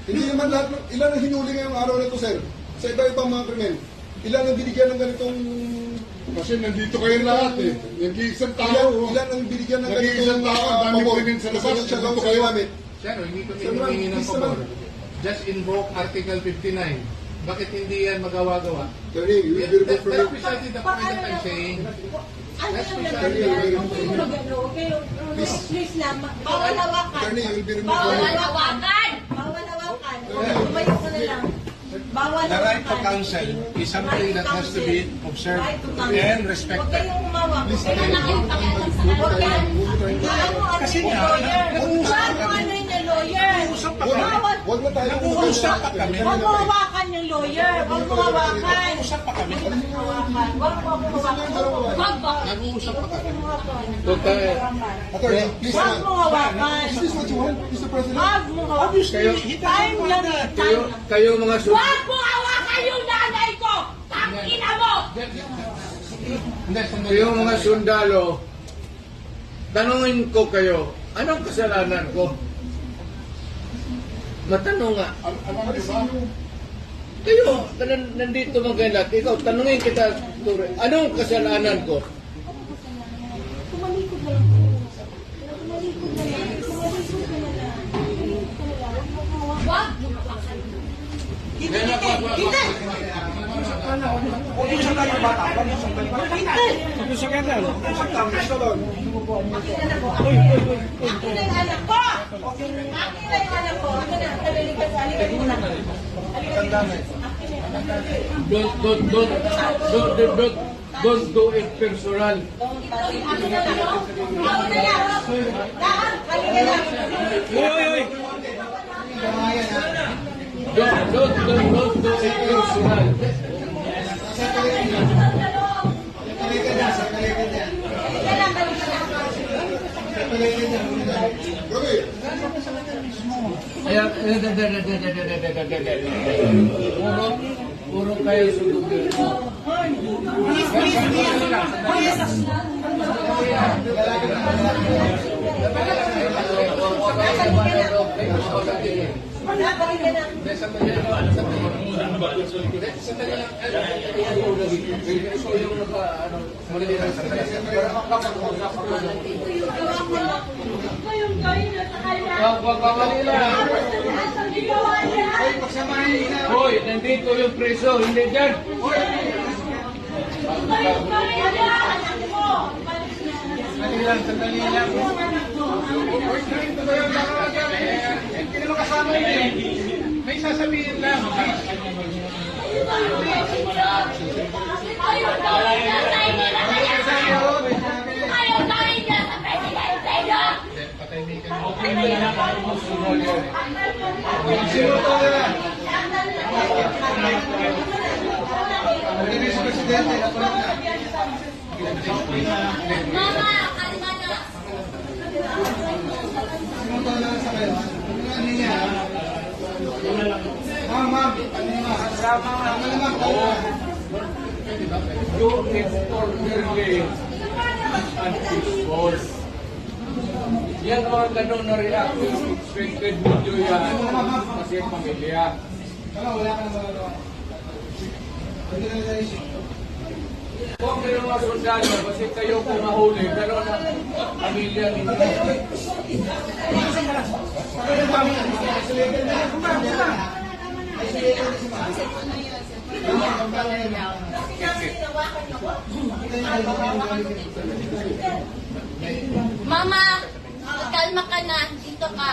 Hindi naman lahat, ilan ang hinuli ngayong araw na ito, sir? Sa iba-ibang mga krimen. Ilan ang binigyan ng ganitong... Kasi nandito kayo lahat eh. Nag-iisang tao. Ilan ang binigyan ng Nag-iisang ganitong... tao, ang dami krimen sa labas. Kasi siya lang Nandito sa kayo. gamit. Sir, hindi kami Sir, humingi ng please pabor. naman. Just invoke Article 59. Bakit hindi yan magawa-gawa? Attorney, you will be removed from That's your... precisely the point that I'm saying. Ano yung naman yan? Huwag kayong magano. Huwag kayong... Please lang. Bawal hawakan. Attorney, you will be removed from Bawal your... hawakan! Bawal hawakan. Tumayo ko na lang. Bawal The right to hawakan. counsel is something that has to be observed Right to counsel. and Huwag respected. kayong umawak. Please, Huwag kayong pakialam sa Huwag yan. Kasi Ano nga, yung lawyer? nag-uusap Huwag mo ano yung lawyer? Bawal. Huwag na tayo... Nag-uusap pa kami. Huwag mo hawakan yung lawyer. Huwag mo hawakan. Nag-uusap pa kami. Hawakan. Huwag mo hawakan. Huwag ba? Nag-uusap pa kami. Attorney, please Huwag naman. mo hawakan. Is this what you want, Mr. President? Huwag mo hawakan. Time lang eh. Time lang. Kayo mga Huwag mo hawakan yung nanay ko! Tangina mo! Hindi, sandali. kayo mga sundalo, tanungin ko kayo, anong kasalanan ko? Matanong nga. Alam niyo ba? Kayo, nandito mga lahat. Ikaw, tanungin kita, Ture, anong kasalanan ko? Tumalikod na lang. Tumalikod na lang. Tumalikod na lang. Huwag mo hawakan. Dito, dito! Akin na yung anak ko! Akin na yung anak ko! Akin na, nalilikas. Alikan mo na. Alikan mo. Akin na yung anak ko. Don't do it personal. Akin na lang. Ako na yan. Lahat, halika na. Don't do it personal. Halika na, halika na. Gabi. Kaya, puro kayo sundugin. Halika na. Sandali lang. Ito yung mali lang. Ngayong gawin na sa kanya. Pagpapamali lang. Ang ginawa niya. Hoy, nandito yung preso, hindi dyan. Ngayong gawin niya. Anak mo. Sandali lang. Hindi naman kasama yun eh. May sasabihin lang. Ngayong gawin niya sa inyo na kanya. Ngayong gawin niya sa presidente niyo. Mama, kalma na. Do it orderly and peaceful. Yan mga ganun na reaction, expected video yan. Kasi pamilya. Huwag kayo mga sundalo, kasi kayo pumahuli, pero na pamilya ninyo. Mama, kalma ka na. Dito ka.